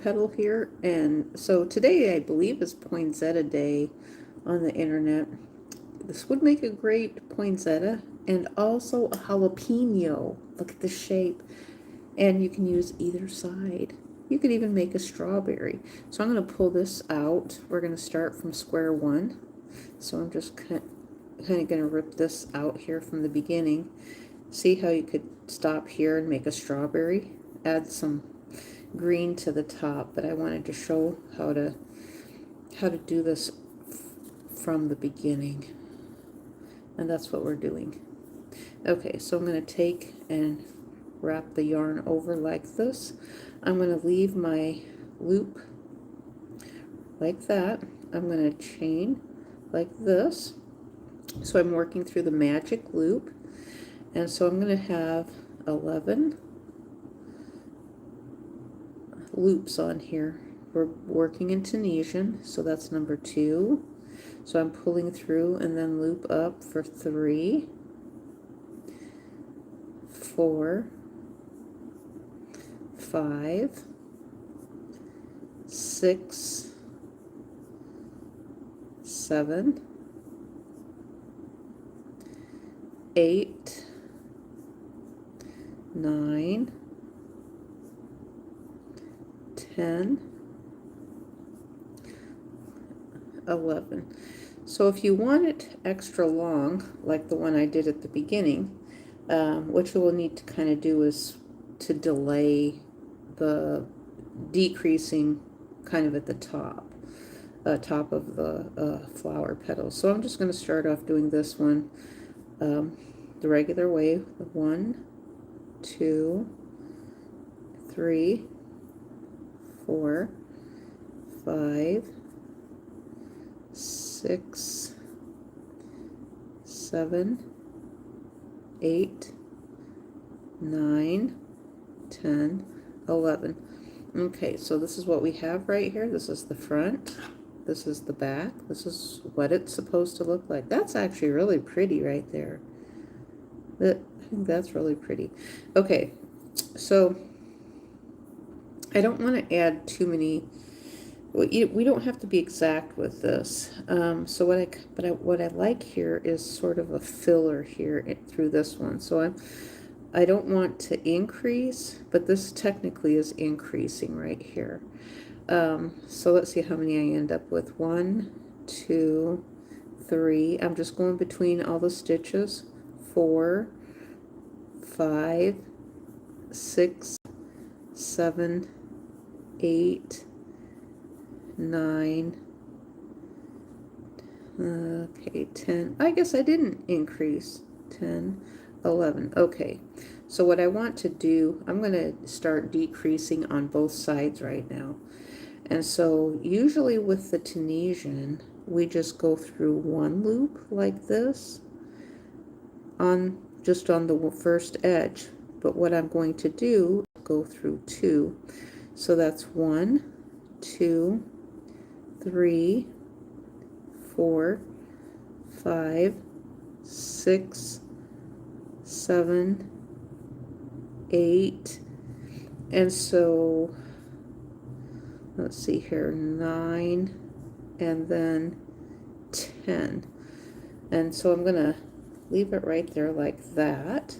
petal here, and so today I believe is poinsettia day on the internet. This would make a great poinsettia and also a jalapeno. Look at the shape. And you can use either side. You could even make a strawberry. So I'm going to pull this out. We're going to start from square one. So I'm just kind of going to rip this out here from the beginning. See how you could stop here and make a strawberry? Add some green to the top, but I wanted to show how to do this from the beginning. And that's what we're doing. Okay, so I'm going to take and wrap the yarn over like this. I'm going to leave my loop like that. I'm going to chain like this. So I'm working through the magic loop. And so I'm going to have 11 loops on here. We're working in Tunisian, so that's number 2. So I'm pulling through and then loop up for 3, 4, 5, 6, 7, 8, 9, 10, 11. So if you want it extra long, like the one I did at the beginning, what you will need to kind of do is to delay the decreasing kind of at the top of the flower petals. So I'm just going to start off doing this one the regular way. 1, 2, 3, 4, 5, 6, 7, 8, 9, 10, 11. Okay, so this is what we have right here. This is the front. This is the back. This is what it's supposed to look like. That's actually really pretty right there. I think that's really pretty. Okay, so I don't want to add too many. We don't have to be exact with this. So what I like here is sort of a filler here through this one. So I don't want to increase, but this technically is increasing right here. So let's see how many I end up with. 1, 2, 3. I'm just going between all the stitches. 4, 5, 6, 7, 8, 9, okay, 10. I guess I didn't increase. 10, 11. Okay, so what I want to do, I'm going to start decreasing on both sides right now. And so usually with the Tunisian, we just go through one loop like this just on the first edge. But what I'm going to do is go through 2. So that's 1, 2, 3, 4, 5, 6, 7, 8, and so let's see here, 9, and then 10. And so I'm gonna leave it right there like that.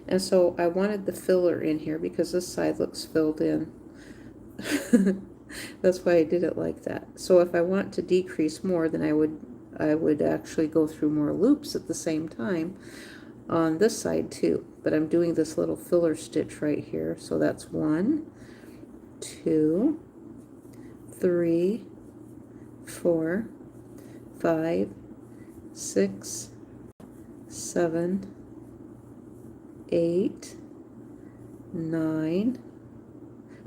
And so I wanted the filler in here because this side looks filled in. That's why I did it like that. So if I want to decrease more, then I would actually go through more loops at the same time on this side too. But I'm doing this little filler stitch right here. So that's 1, 2, 3, 4, 5, 6, 7, 8, 9.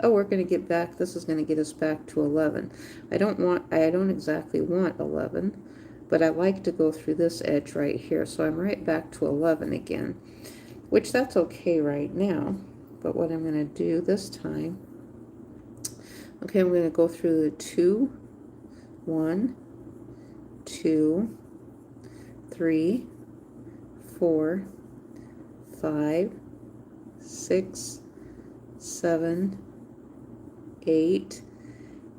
Oh, we're going to get back, this is going to get us back to 11. I don't exactly want 11, but I like to go through this edge right here. So I'm right back to 11 again, which that's okay right now. But what I'm going to do this time, okay, I'm going to go through the 2, 1, 2, 3, 4, 5, 6, 7, 8,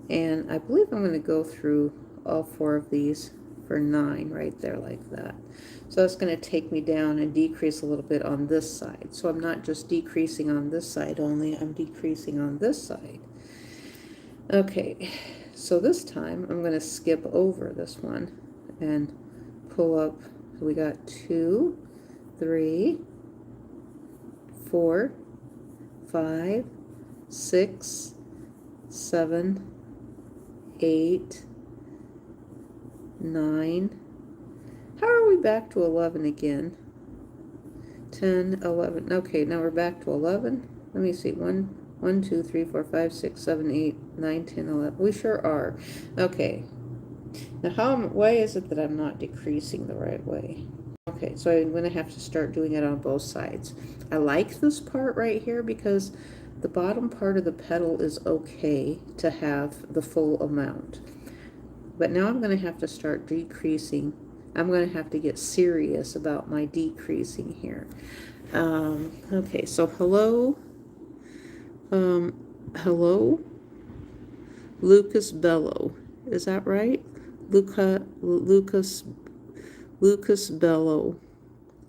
and I believe I'm going to go through all 4 of these for 9 right there like that. So that's going to take me down and decrease a little bit on this side. So I'm not just decreasing on this side only, I'm decreasing on this side. Okay, so this time I'm going to skip over this one and pull up. So we got 2, 3, 4, 5, 6, 7, 8, 9. How are we back to 11 again? 10, 11. Okay, now we're back to 11. Let me see. 1, 2, 3, 4, 5, 6, 7, 8, 9, 10, 11. We sure are. Okay. Now why is it that I'm not decreasing the right way? Okay, so I'm going to have to start doing it on both sides. I like this part right here because the bottom part of the petal is okay to have the full amount. But now I'm going to have to start decreasing. I'm going to have to get serious about my decreasing here. Okay, so hello, Lucas Bello. Is that right? Lucas Bello,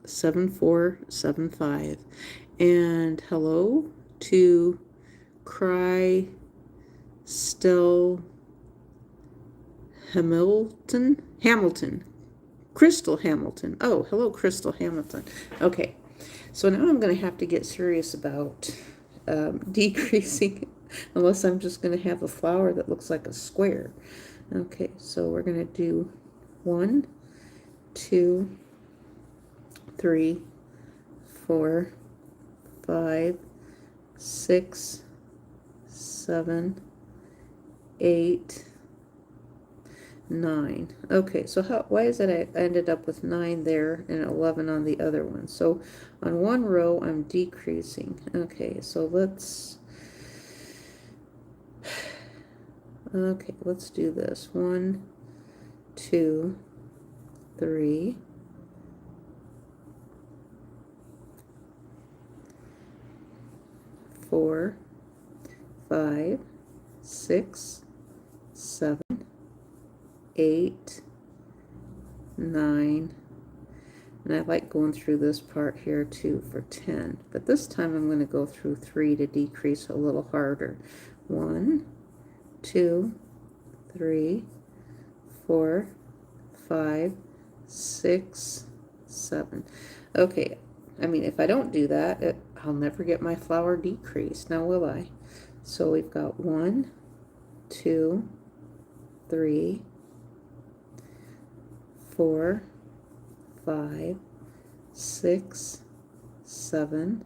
7475. And hello to Cry Still Hamilton. Crystal Hamilton. Oh, hello, Crystal Hamilton. Okay, so now I'm going to have to get serious about decreasing, unless I'm just going to have a flower that looks like a square. Okay, so we're going to do 1, 2, 3, 4, 5, 6, 7, 8, 9. Okay, so why is it I ended up with 9 there and 11 on the other one? So on one row I'm decreasing. Okay, so let's do this. 1, 2, 3, 4, 5, 6, 7, 8, 9, and I like going through this part here too for 10, but this time I'm going to go through 3 to decrease a little harder. 1, 2, 3, 4, 5, 6, 7. Okay, I mean, if I don't do that, I'll never get my flower decreased, now will I? So we've got 1, 2, 3, 4, 5, 6, 7,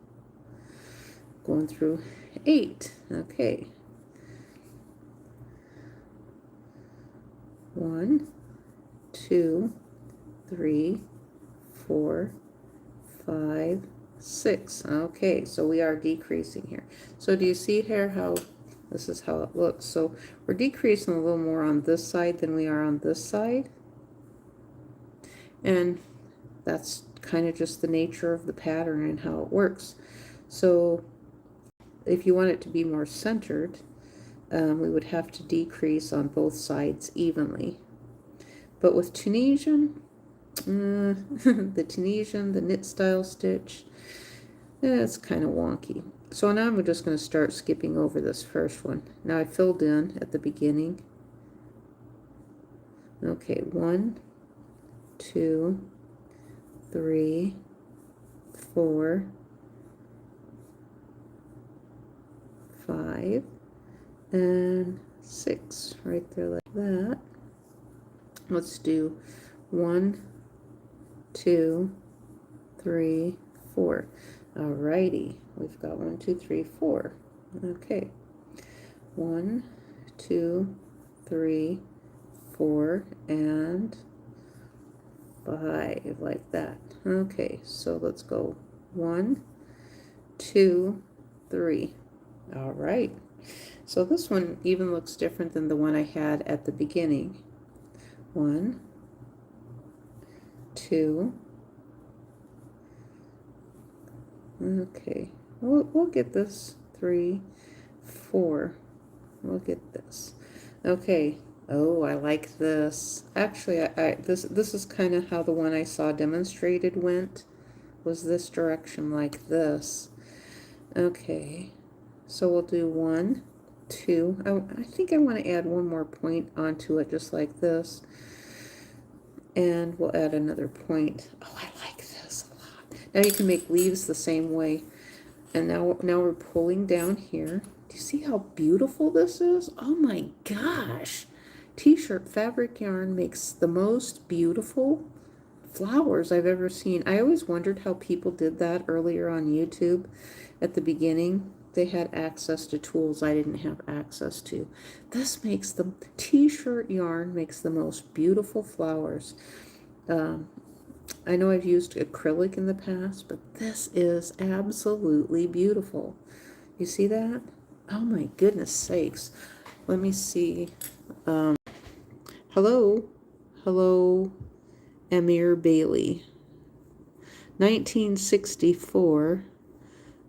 going through 8. Okay. 1, 2, 3, 4, 5, 6. Okay, so we are decreasing here. So do you see here how this is how it looks? So we're decreasing a little more on this side than we are on this side. And that's kind of just the nature of the pattern and how it works. So if you want it to be more centered, we would have to decrease on both sides evenly. But with Tunisian, the knit style stitch, it's kind of wonky. So now I'm just going to start skipping over this first one. Now I filled in at the beginning. Okay, 1, 2, 3, 4, 5, and 6 right there like that. Let's do 1, 2, 3, 4. Alrighty, we've got 1, 2, 3, 4. Okay, 1, 2, 3, 4, and 5 like that. Okay, so let's go 1, 2, 3. All right, so this one even looks different than the one I had at the beginning. 1, 2. Okay, we'll get this 3, 4. Look at this. Okay. Oh, I like this. Actually, this is kind of how the one I saw demonstrated went. Was this direction like this. Okay. So we'll do 1, 2. I think I want to add one more point onto it, just like this. And we'll add another point. Oh, I like this a lot. Now you can make leaves the same way. And now we're pulling down here. Do you see how beautiful this is? Oh my gosh. T-shirt fabric yarn makes the most beautiful flowers I've ever seen. I always wondered how people did that earlier on YouTube. At the beginning, they had access to tools I didn't have access to. This makes the t-shirt yarn makes the most beautiful flowers. I know I've used acrylic in the past, but this is absolutely beautiful. You see that? Oh my goodness sakes. Let me see. Hello, Amir Bailey. 1964.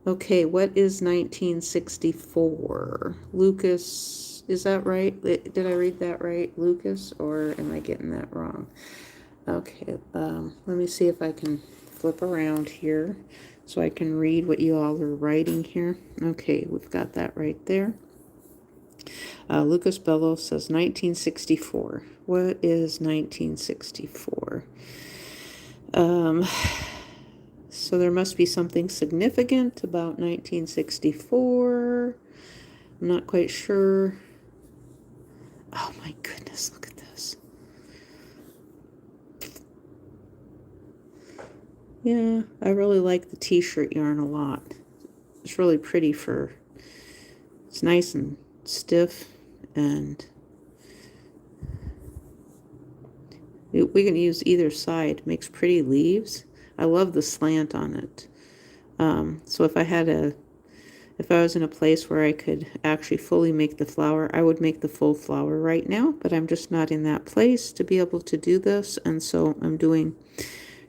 Okay, what is 1964? Lucas, is that right? Did I read that right, Lucas, or am I getting that wrong? Okay, let me see if I can flip around here so I can read what you all are writing here. Okay, we've got that right there. Lucas Bello says 1964. What is 1964? So there must be something significant about 1964. I'm not quite sure. Oh my goodness, look at this. Yeah, I really like the t-shirt yarn a lot. It's really pretty fur. It's nice and stiff, and we can use either side. It makes pretty leaves. I love the slant on it. So if I was in a place where I could actually fully make the flower, I would make the full flower right now, but I'm just not in that place to be able to do this, and so I'm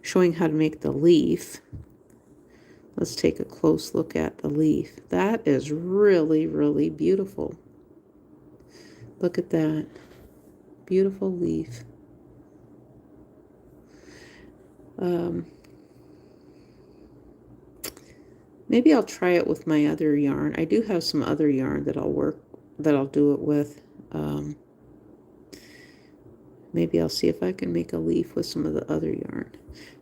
showing how to make the leaf. Let's take a close look at the leaf. That is really, really beautiful. Look at that. Beautiful leaf. Maybe I'll try it with my other yarn. I do have some other yarn that I'll do it with. Maybe I'll see if I can make a leaf with some of the other yarn.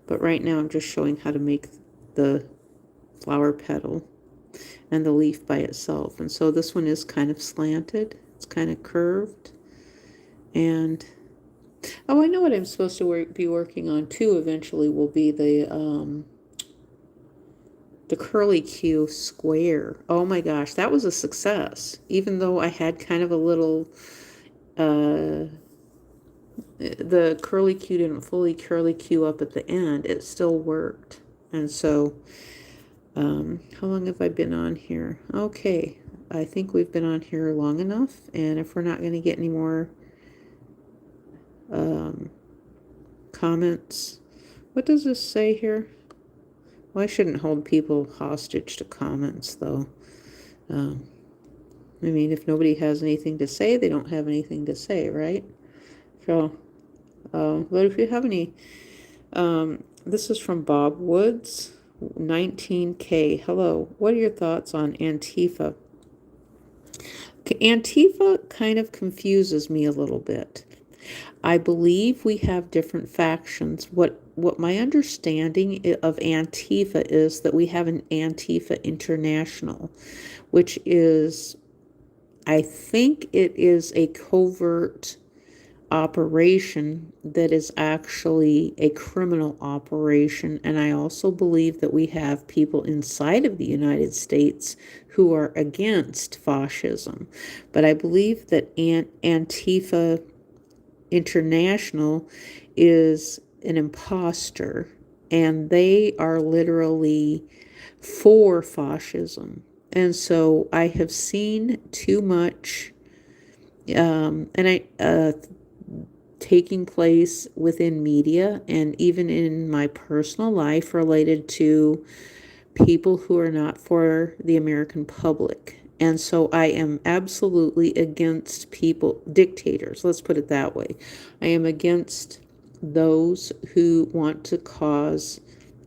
But right now I'm just showing how to make the flower petal and the leaf by itself. And so this one is kind of slanted. It's kind of curved. And oh, I know what I'm supposed to be working on too eventually will be the curly Q square. Oh my gosh, that was a success. Even though I had kind of a little, the curly Q didn't fully curly Q up at the end, it still worked. And so, how long have I been on here? Okay, I think we've been on here long enough. And if we're not going to get any more comments, what does this say here? Well, I shouldn't hold people hostage to comments, though. I mean, if nobody has anything to say, they don't have anything to say, right? So, but if you have any, this is from Bob Woods, 19K. Hello, what are your thoughts on Antifa? Antifa kind of confuses me a little bit. I believe we have different factions. What my understanding of Antifa is that we have an Antifa International, which is, I think it is a covert operation that is actually a criminal operation. And I also believe that we have people inside of the United States who are against fascism. But I believe that Antifa International is an imposter, and they are literally for fascism. And so I have seen too much taking place within media and even in my personal life related to people who are not for the American public. And so I am absolutely against dictators, let's put it that way. I am against those who want to cause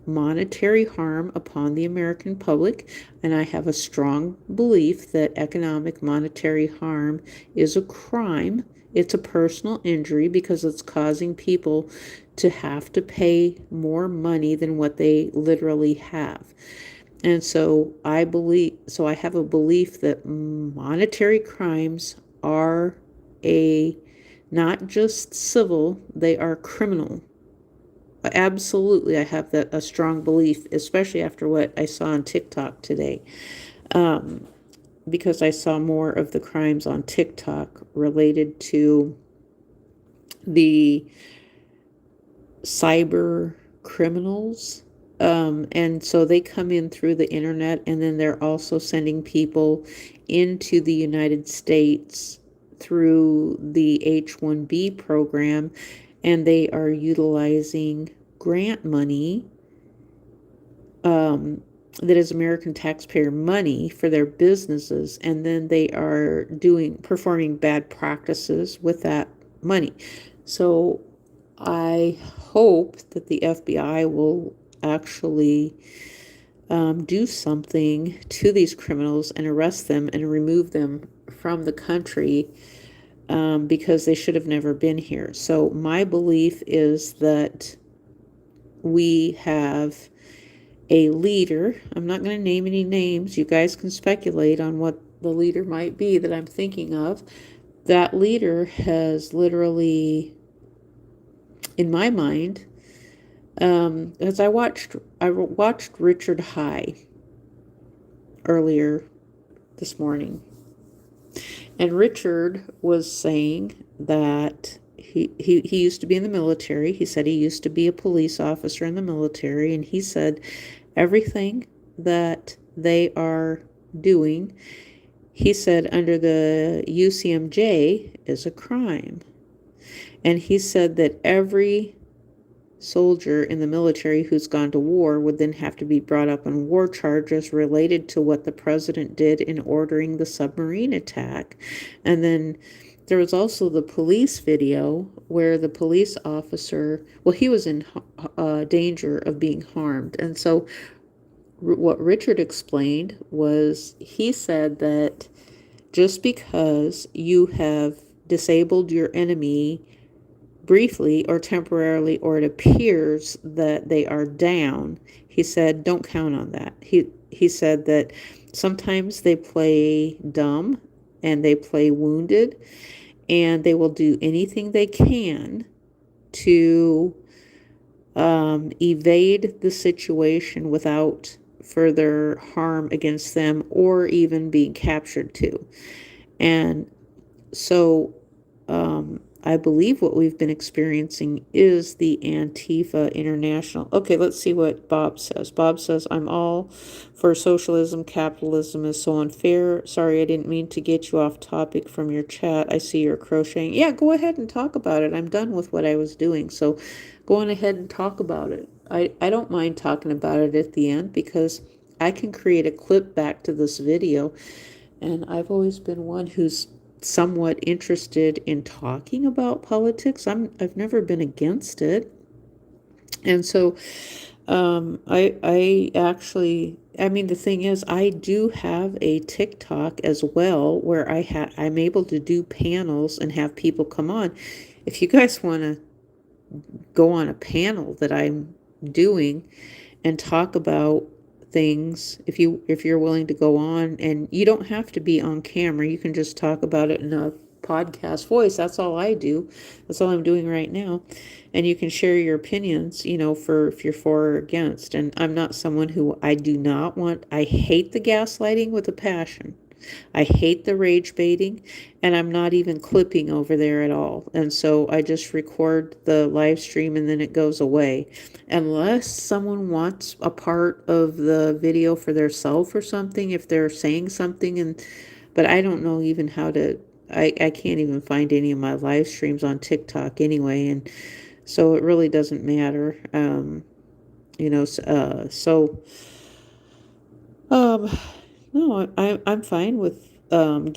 monetary harm upon the American public, and I have a strong belief that economic monetary harm is a crime. It's a personal injury because it's causing people to have to pay more money than what they literally have. And so I have a belief that monetary crimes are a not just civil, they are criminal. Absolutely, I have a strong belief, especially after what I saw on TikTok today, because I saw more of the crimes on TikTok related to the cyber criminals. And so they come in through the internet, and then they're also sending people into the United States through the H-1B program, and they are utilizing grant money that is American taxpayer money for their businesses, and then they are performing bad practices with that money. So I hope that the FBI will actually do something to these criminals and arrest them and remove them from the country, because they should have never been here. So my belief is that we have a leader. I'm not going to name any names. You guys can speculate on what the leader might be that I'm thinking of. That leader has literally, in my mind, as I watched Richard High earlier this morning, and Richard was saying that he used to be in the military. He said he used to be a police officer in the military, and he said everything that they are doing, he said, under the UCMJ is a crime. And he said that every soldier in the military who's gone to war would then have to be brought up on war charges related to what the president did in ordering the submarine attack. And then there was also the police video where the police officer, well, he was in danger of being harmed. And so what Richard explained was, he said that just because you have disabled your enemy briefly or temporarily, or it appears that they are down, he said, don't count on that. He said that sometimes they play dumb and they play wounded, and they will do anything they can to evade the situation without further harm against them or even being captured too. And so I believe what we've been experiencing is the Antifa International. Okay, let's see what Bob says. Bob says, I'm all for socialism. Capitalism is so unfair. Sorry, I didn't mean to get you off topic from your chat. I see you're crocheting. Yeah, go ahead and talk about it. I'm done with what I was doing, so go on ahead and talk about it. I don't mind talking about it at the end, because I can create a clip back to this video, and I've always been one who's somewhat interested in talking about politics. I've never been against it. And so I actually, I mean, the thing is, I do have a TikTok as well where I'm able to do panels and have people come on. If you guys want to go on a panel that I'm doing and talk about things, if you're willing to go on, and you don't have to be on camera, you can just talk about it in a podcast voice. That's all I do. That's all I'm doing right now. And you can share your opinions, for if you're for or against. And I'm not someone who, I hate the gaslighting with a passion. I hate the rage baiting, and I'm not even clipping over there at all. And so I just record the live stream and then it goes away. Unless someone wants a part of the video for their self or something, if they're saying something, but I don't know even how to, I can't even find any of my live streams on TikTok anyway. And so it really doesn't matter. So, No, I'm fine with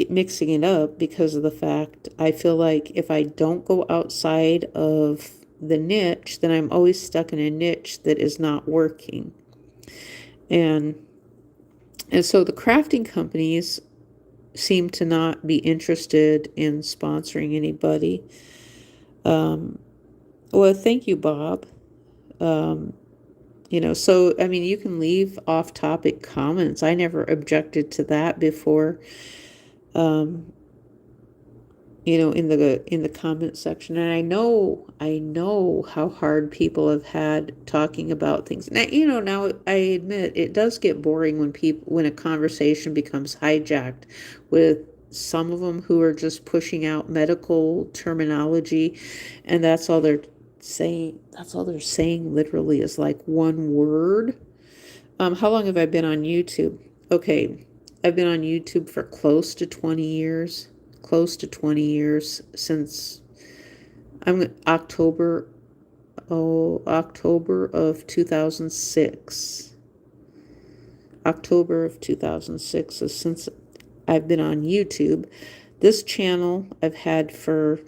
mixing it up because of the fact I feel like if I don't go outside of the niche, then I'm always stuck in a niche that is not working. And so the crafting companies seem to not be interested in sponsoring anybody. Well, thank you, Bob. Um, so I mean, you can leave off-topic comments. I never objected to that before. Um, in the comment section, and I know how hard people have had talking about things. Now, now I admit it does get boring when a conversation becomes hijacked with some of them who are just pushing out medical terminology, and that's all they're saying literally is like one word. How long have I been on YouTube? Okay, I've been on YouTube for close to 20 years. Close to 20 years since I'm October of 2006. October of 2006 is since I've been on YouTube. This channel I've had for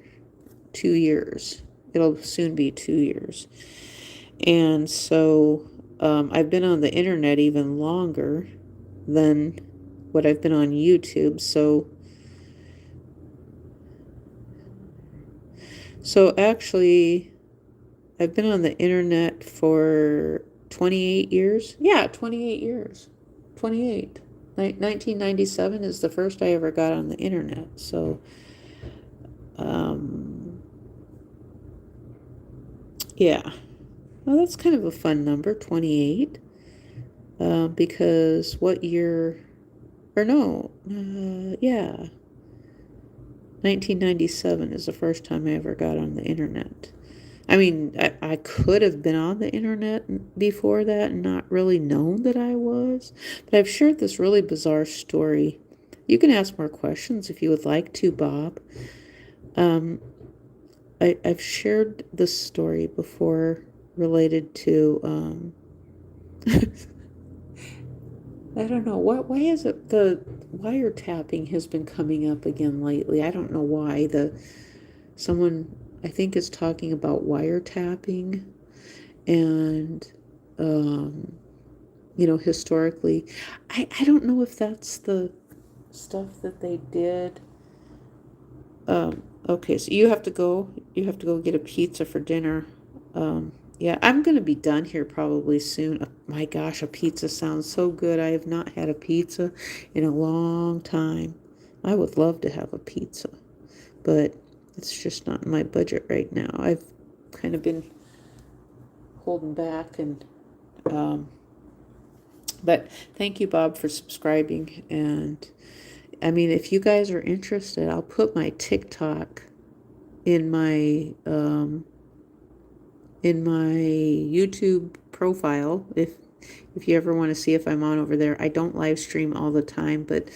2 years. It'll soon be 2 years. And so I've been on the internet even longer than what I've been on YouTube. So actually, I've been on the internet for 28 years. Yeah, 28 years. 28. 1997 is the first I ever got on the internet. So, yeah. Well, that's kind of a fun number, 28. Because what year, or no, yeah. 1997 is the first time I ever got on the internet. I mean, I could have been on the internet before that and not really known that I was, but I've shared this really bizarre story. You can ask more questions if you would like to, Bob. I've shared this story before related to, I don't know, why is it the wiretapping has been coming up again lately? I don't know why. Someone I think is talking about wiretapping and historically I don't know if that's the stuff that they did. Okay, so you have to go get a pizza for dinner. Yeah, I'm gonna be done here probably soon. My gosh, a pizza sounds so good. I have not had a pizza in a long time. I would love to have a pizza, but it's just not in my budget right now. I've kind of been holding back and but thank you, Bob, for subscribing. And I mean, if you guys are interested, I'll put my TikTok in my YouTube profile if you ever want to see if I'm on over there. I don't live stream all the time, but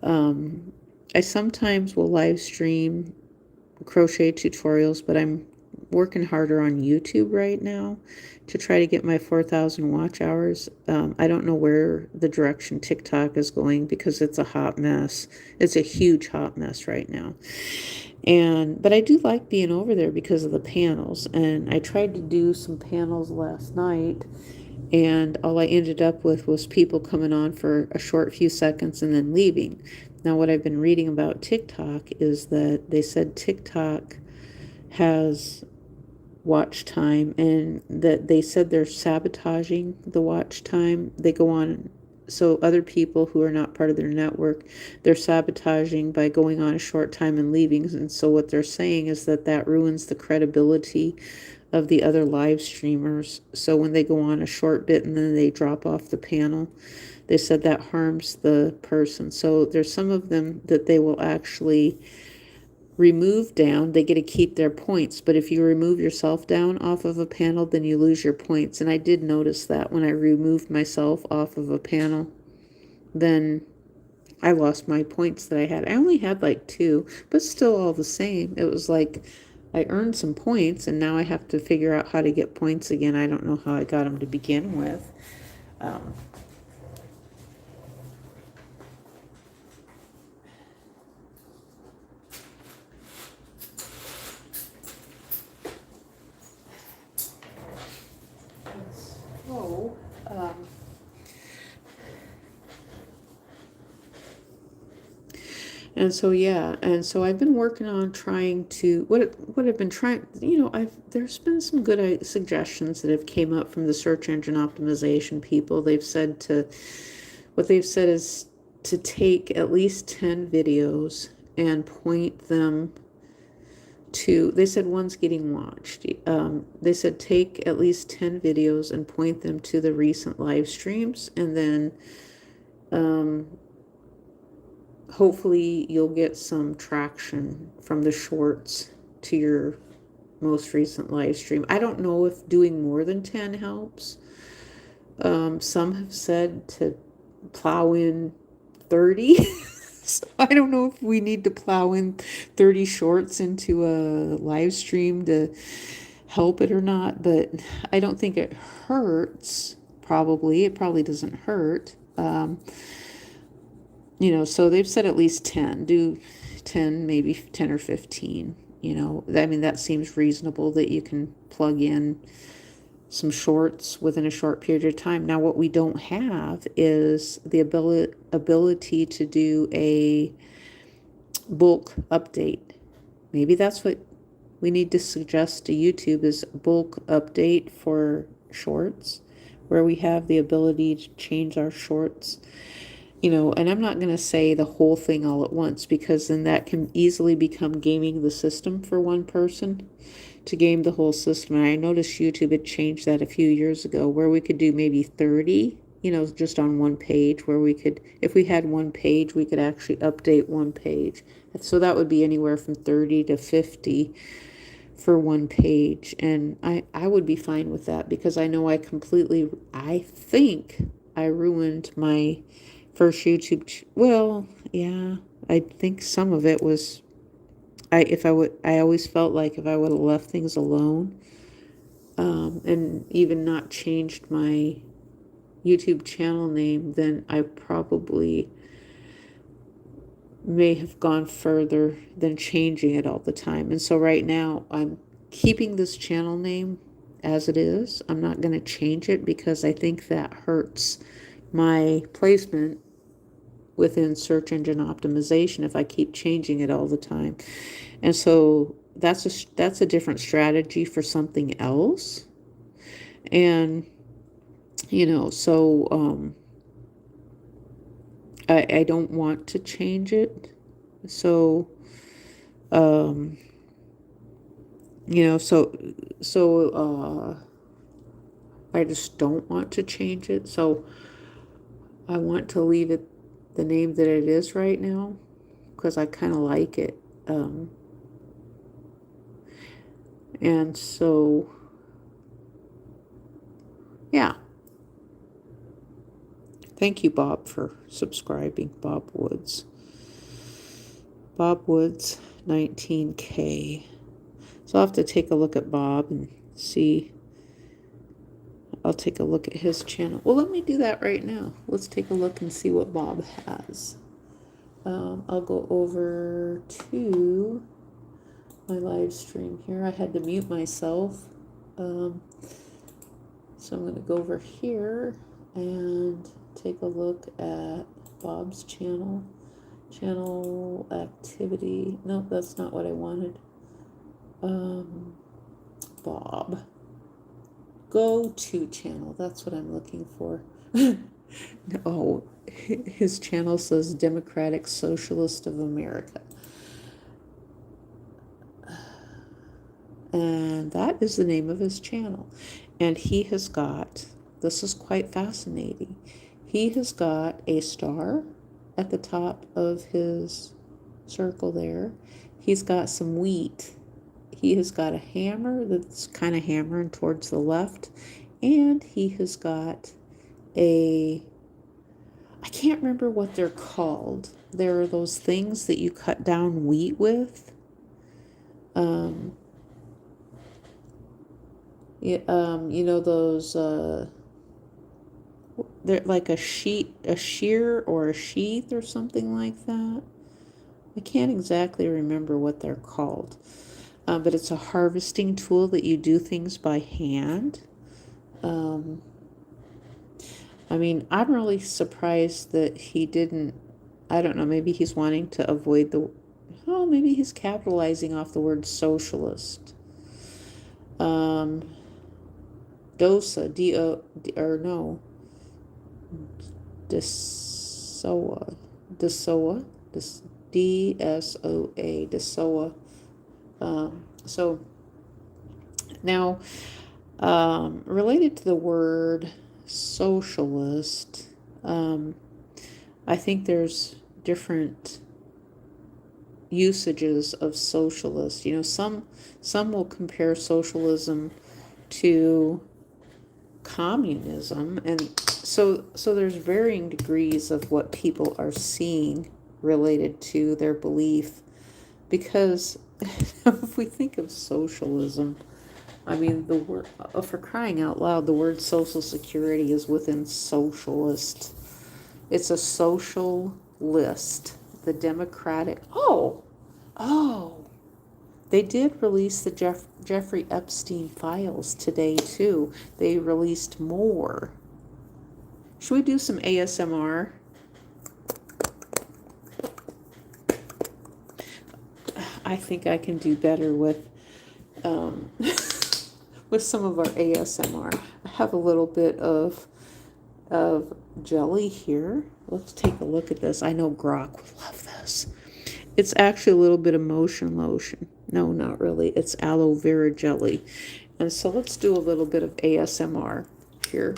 I sometimes will live stream crochet tutorials, but I'm working harder on YouTube right now to try to get my 4,000 watch hours. I don't know where the direction TikTok is going because it's a hot mess. It's a huge hot mess right now. But I do like being over there because of the panels. And I tried to do some panels last night, and all I ended up with was people coming on for a short few seconds and then leaving. Now, what I've been reading about TikTok is that they said TikTok has watch time, and that they said they're sabotaging the watch time. They go on, so other people who are not part of their network, they're sabotaging by going on a short time and leaving. And so what they're saying is that ruins the credibility of the other live streamers. So when they go on a short bit and then they drop off the panel, they said that harms the person. So there's some of them that they will actually remove down. They get to keep their points, but if you remove yourself down off of a panel, then you lose your points. And I did notice that when I removed myself off of a panel, then I lost my points that I had. I only had like 2, but still all the same. It was like I earned some points, and now I have to figure out how to get points again. I don't know how I got them to begin with. And so yeah, and so I've been working on trying to what I've been trying, I've there's been some good suggestions that have came up from the search engine optimization people. What they've said is to take at least 10 videos and point them to, they said one's getting watched. They said take at least 10 videos and point them to the recent live streams, and then um, hopefully you'll get some traction from the shorts to your most recent live stream. I don't know if doing more than 10 helps. Some have said to plow in 30. So I don't know if we need to plow in 30 shorts into a live stream to help it or not, but I don't think it hurts. Probably. It probably doesn't hurt. So they've said at least 10. Do 10, maybe 10 or 15. I mean, that seems reasonable that you can plug in some shorts within a short period of time. Now, what we don't have is the ability to do a bulk update. Maybe that's what we need to suggest to YouTube, is bulk update for shorts, where we have the ability to change our shorts. And I'm not going to say the whole thing all at once, because then that can easily become gaming the system for one person to game the whole system. And I noticed YouTube had changed that a few years ago, where we could do maybe 30, just on one page, where we could, if we had one page, we could actually update one page. So that would be anywhere from 30 to 50 for one page. And I would be fine with that, because I know I think I ruined my first YouTube. Well, yeah, I think some of it was, I always felt like if I would have left things alone, and even not changed my YouTube channel name, then I probably may have gone further than changing it all the time. And so right now I'm keeping this channel name as it is. I'm not going to change it, because I think that hurts my placement within search engine optimization if I keep changing it all the time. And so that's a different strategy for something else. And so I don't want to change it. So I just don't want to change it. So I want to leave it the name that it is right now, because I kind of like it. And so, yeah. Thank you, Bob, for subscribing. Bob Woods. Bob Woods, 19K. So I'll have to take a look at Bob and see. I'll take a look at his channel. Well, let me do that right now. Let's take a look and see what Bob has. I'll go over to my live stream here. I had to mute myself. So I'm going to go over here and take a look at Bob's channel. Channel activity. No, that's not what I wanted. Bob. Go to channel. That's what I'm looking for. No, his channel says Democratic Socialist of America. And that is the name of his channel. And he has got, this is quite fascinating, he has got a star at the top of his circle there. He's got some wheat. He has got a hammer that's kind of hammering towards the left. And he has got I can't remember what they're called. There are those things that you cut down wheat with. Those, they're like a shear or a sheath or something like that. I can't exactly remember what they're called. But it's a harvesting tool that you do things by hand. I'm really surprised that he didn't I don't know, maybe he's wanting to avoid the, oh, maybe he's capitalizing off the word socialist. Dosa, or no, Desoa, Desoa, Desoa, Desoa. So now, related to the word socialist, I think there's different usages of socialist. You know, some will compare socialism to communism, and so there's varying degrees of what people are seeing related to their belief, because if we think of socialism, I mean, the word, for crying out loud, the word social security is within socialist. It's a social list. The Democratic, oh, they did release the Jeffrey Epstein files today, too. They released more. Should we do some ASMR? I think I can do better with with some of our ASMR. I have a little bit of jelly here. Let's take a look at this. I know Grok would love this. It's actually a little bit of motion lotion. No, not really. It's aloe vera jelly. And so let's do a little bit of ASMR here.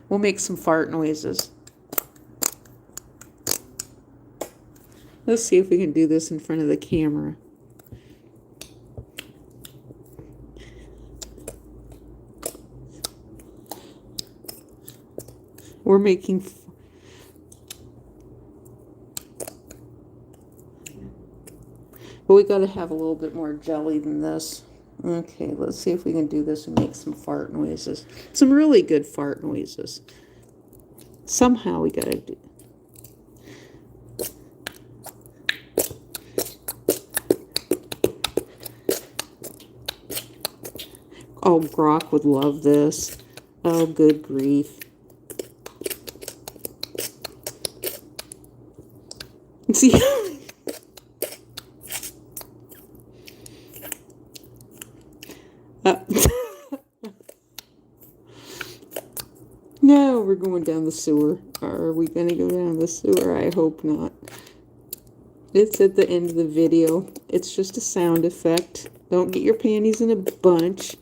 We'll make some fart noises. Let's see if we can do this in front of the camera. We're making... But we got to have a little bit more jelly than this. Okay, let's see if we can do this and make some fart noises. Some really good fart noises. Somehow we got to do... Oh, Grok would love this. Oh, good grief. See? No, we're going down the sewer. Are we going to go down the sewer? I hope not. It's at the end of the video. It's just a sound effect. Don't get your panties in a bunch.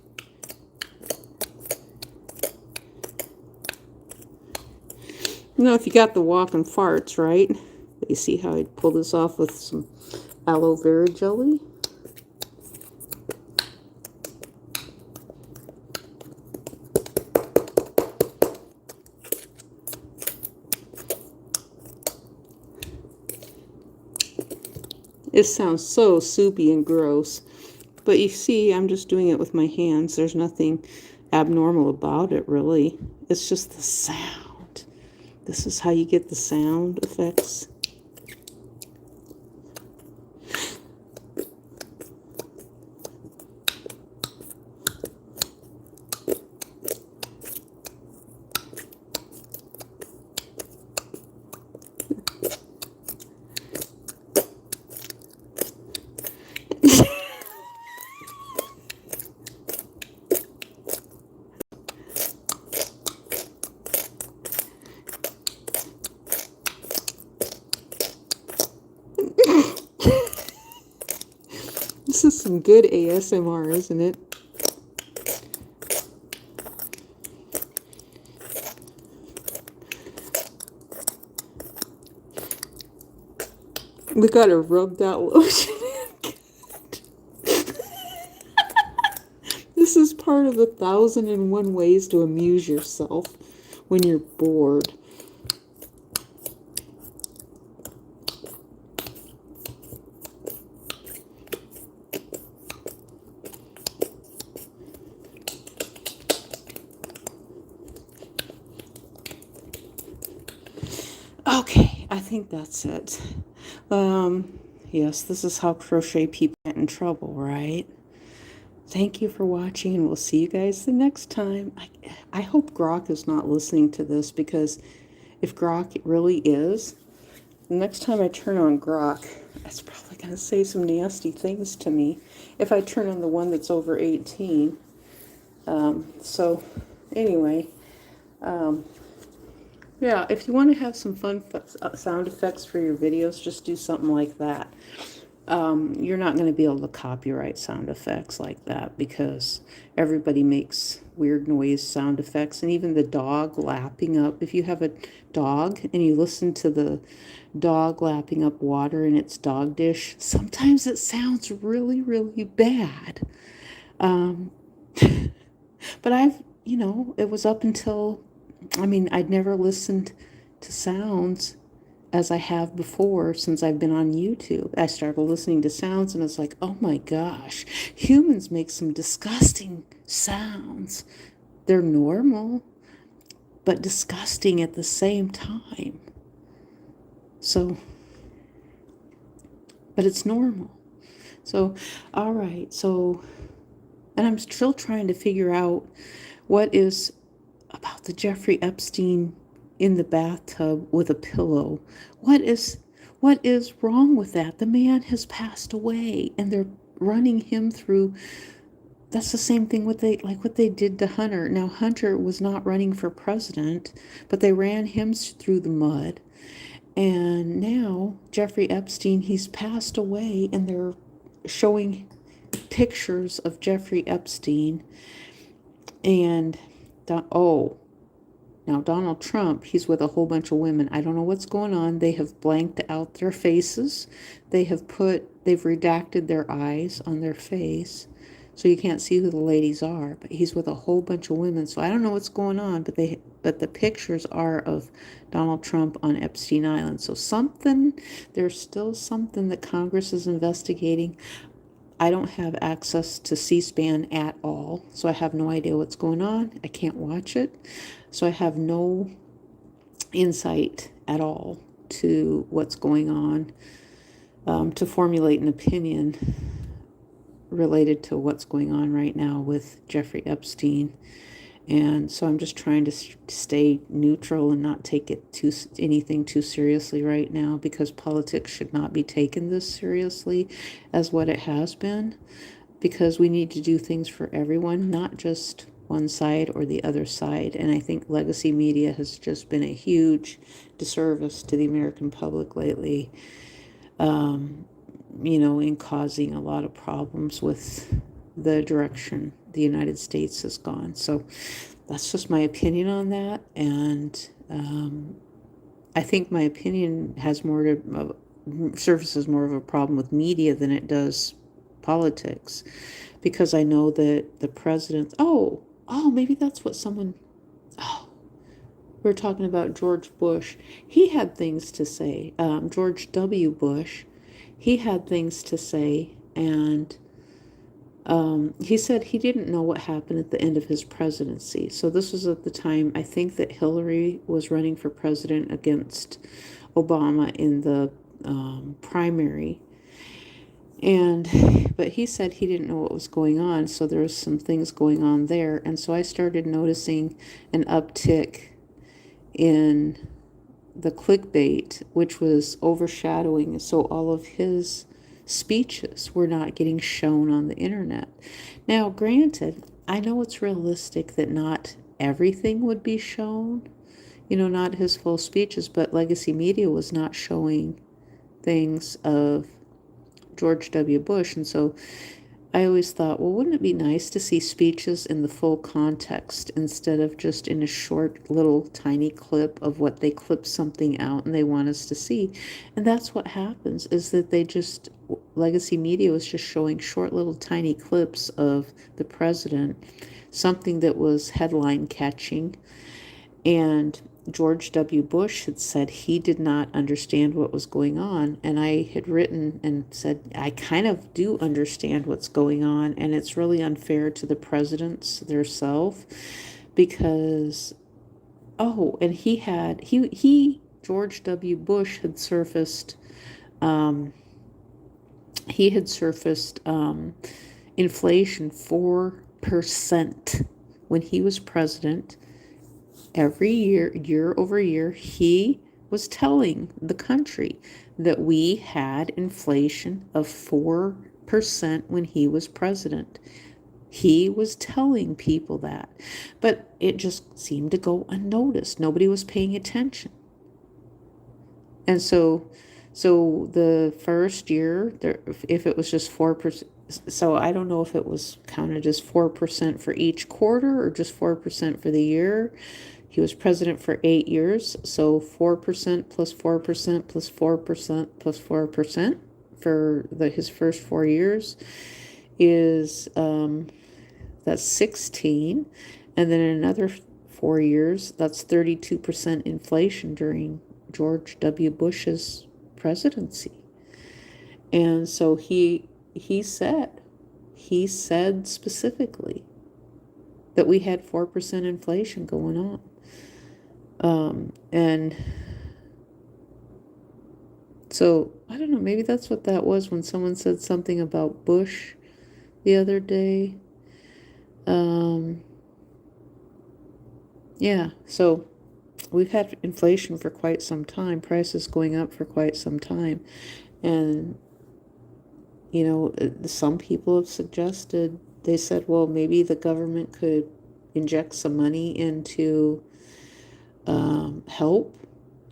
You know, if you got the walking farts, right? You see how I pull this off with some aloe vera jelly? It sounds so soupy and gross. But you see, I'm just doing it with my hands. There's nothing abnormal about it, really. It's just the sound. This is how you get the sound effects. This is some good ASMR, isn't it? We gotta rub that lotion in. This is part of the 1001 ways to amuse yourself when you're bored. Okay, I think that's it. Yes, this is how crochet people get in trouble, right? Thank you for watching, and we'll see you guys the next time. I hope Grok is not listening to this, because if Grok really is. The next time I turn on Grok, it's probably going to say some nasty things to me if I turn on the one that's over 18. So, anyway, yeah, if you want to have some fun sound effects for your videos, just do something like that. You're not going to be able to copyright sound effects like that because everybody makes weird noise sound effects, and even the dog lapping up. If you have a dog and you listen to the dog lapping up water in its dog dish, sometimes it sounds really, really bad. Um, but it was up until, I'd never listened to sounds as I have before since I've been on YouTube. I started listening to sounds and it's like, oh my gosh, humans make some disgusting sounds. They're normal, but disgusting at the same time. So, but it's normal. So, all right. So, and I'm still trying to figure out what is about the Jeffrey Epstein in the bathtub with a pillow. What is wrong with that? The man has passed away and they're running him through. That's the same thing what they did to Hunter. Now Hunter was not running for president, but they ran him through the mud. And now Jeffrey Epstein, he's passed away and they're showing pictures of Jeffrey Epstein. And now Donald Trump, he's with a whole bunch of women. I don't know what's going on. They have blanked out their faces. They've redacted their eyes on their face. So you can't see who the ladies are, but he's with a whole bunch of women. So I don't know what's going on, but the pictures are of Donald Trump on Epstein Island. So there's still something that Congress is investigating. I don't have access to C-SPAN at all, so I have no idea what's going on. I can't watch it, so I have no insight at all to what's going on, to formulate an opinion related to what's going on right now with Jeffrey Epstein. And so I'm just trying to stay neutral and not take anything too seriously right now, because politics should not be taken this seriously as what it has been, because we need to do things for everyone, not just one side or the other side. And I think legacy media has just been a huge disservice to the American public lately, in causing a lot of problems with the direction the United States has gone. So that's just my opinion on that. And I think my opinion surfaces more of a problem with media than it does politics, because I know that the president, maybe that's what we're talking about George Bush. He had things to say. George W. Bush, he had things to say, and he said he didn't know what happened at the end of his presidency. So this was at the time, I think, that Hillary was running for president against Obama in the primary. But he said he didn't know what was going on, so there was some things going on there. And so I started noticing an uptick in the clickbait, which was overshadowing. So all of his speeches were not getting shown on the internet. Now, granted, I know it's realistic that not everything would be shown, not his full speeches, but legacy media was not showing things of George W. Bush. And so I always thought, well, wouldn't it be nice to see speeches in the full context instead of just in a short little tiny clip of what they clip something out and they want us to see. And that's what happens, is that legacy media was just showing short little tiny clips of the president, something that was headline catching. And George W. Bush had said he did not understand what was going on. And I had written and said, I kind of do understand what's going on. And it's really unfair to the presidents themselves, because, and George W. Bush had surfaced, inflation 4% when he was president. every year, year over year, he was telling the country that we had inflation of 4% when he was president. He was telling people that, but it just seemed to go unnoticed. Nobody was paying attention. And so the first year, there, if it was just 4%, so I don't know if it was counted as 4% for each quarter or just 4% for the year. He was president for 8 years, so 4% plus 4% plus 4% plus 4% for his first 4 years is that's 16, and then in another 4 years, that's 32% inflation during George W. Bush's presidency. And so he said specifically that we had 4% inflation going on. And so I don't know, maybe that's what that was when someone said something about Bush the other day. Yeah, so we've had inflation for quite some time, prices going up for quite some time. And, some people have suggested, they said, well, maybe the government could inject some money into help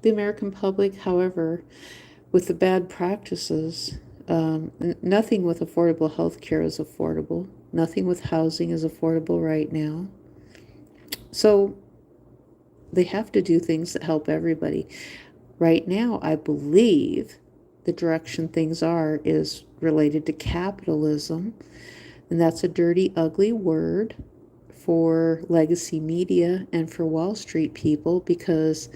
the American public. However, with the bad practices, nothing with affordable health care is affordable. Nothing with housing is affordable right now. So they have to do things that help everybody. Right now, I believe the direction things are is related to capitalism, and that's a dirty, ugly word for legacy media and for Wall Street people, because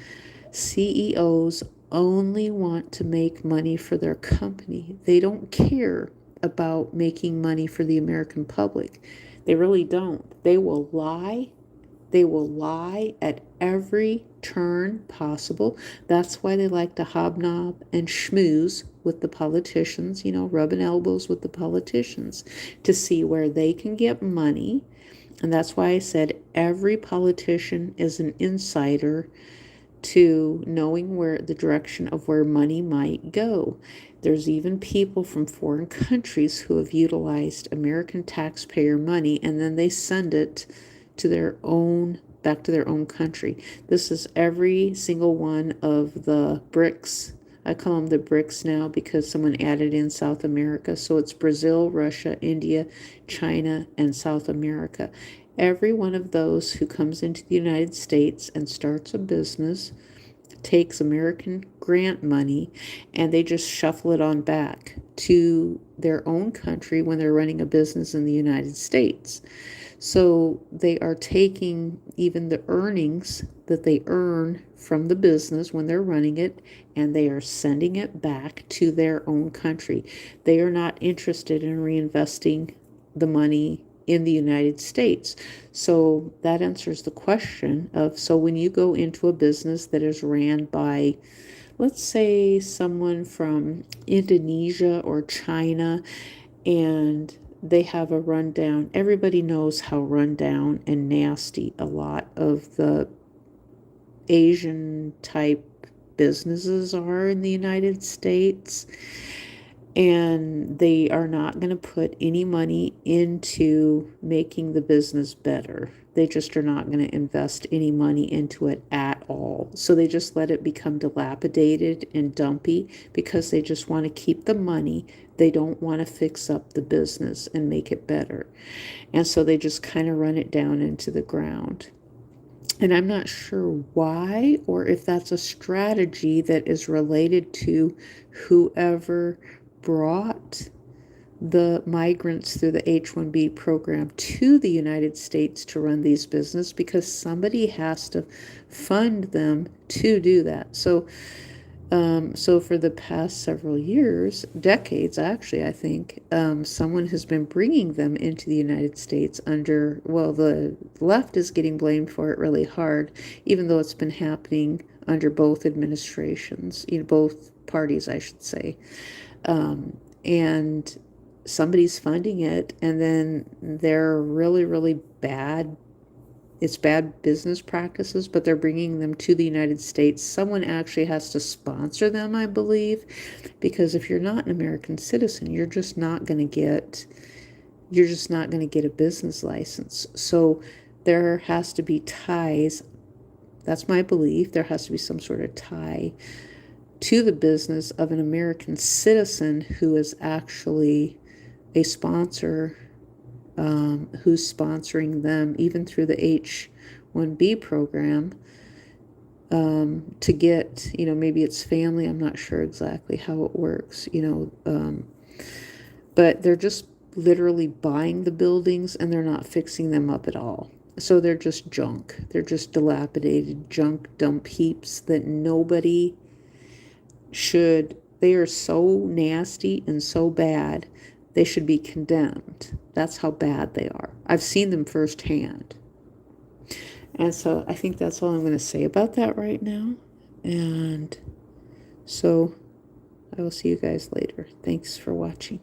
CEOs only want to make money for their company. They don't care about making money for the American public. They really don't. They will lie. They will lie at every turn possible. That's why they like to hobnob and schmooze with the politicians, rubbing elbows with the politicians to see where they can get money. And that's why I said every politician is an insider to knowing where the direction of where money might go. There's even people from foreign countries who have utilized American taxpayer money, and then they send it to back to their own country. This is every single one of the BRICS. I call them the BRICS now because someone added in South America. So it's Brazil, Russia, India, China, and South America. Every one of those who comes into the United States and starts a business takes American grant money, and they just shuffle it on back to their own country when they're running a business in the United States. So they are taking even the earnings that they earn from the business when they're running it, and they are sending it back to their own country. They are not interested in reinvesting the money in the United States. So that answers the question of, so when you go into a business that is ran by, let's say, someone from Indonesia or China, and they have a rundown, everybody knows how rundown and nasty a lot of the Asian type businesses are in the United States. And they are not going to put any money into making the business better. They just are not going to invest any money into it at all. So they just let it become dilapidated and dumpy because they just want to keep the money. They don't want to fix up the business and make it better. And so they just kind of run it down into the ground. And I'm not sure why, or if that's a strategy that is related to whoever brought the migrants through the H-1B program to the United States to run these businesses, because somebody has to fund them to do that. So for the past several years, decades actually, I think, someone has been bringing them into the United States under, well, the left is getting blamed for it really hard, even though it's been happening under both administrations, both parties, I should say. And somebody's funding it, and then they're really, really bad it's bad business practices, but they're bringing them to the United States. Someone actually has to sponsor them, I believe, because if you're not an American citizen, you're just not going to get a business license. So there has to be ties. That's my belief. There has to be some sort of tie to the business of an American citizen who is actually a sponsor, who's sponsoring them, even through the H-1B program, to get, maybe it's family. I'm not sure exactly how it works, but they're just literally buying the buildings and they're not fixing them up at all. So they're just junk. They're just dilapidated junk dump heaps that nobody should. They are so nasty and so bad, they should be condemned. That's how bad they are. I've seen them firsthand. And so I think that's all I'm going to say about that right now. And so I will see you guys later. Thanks for watching.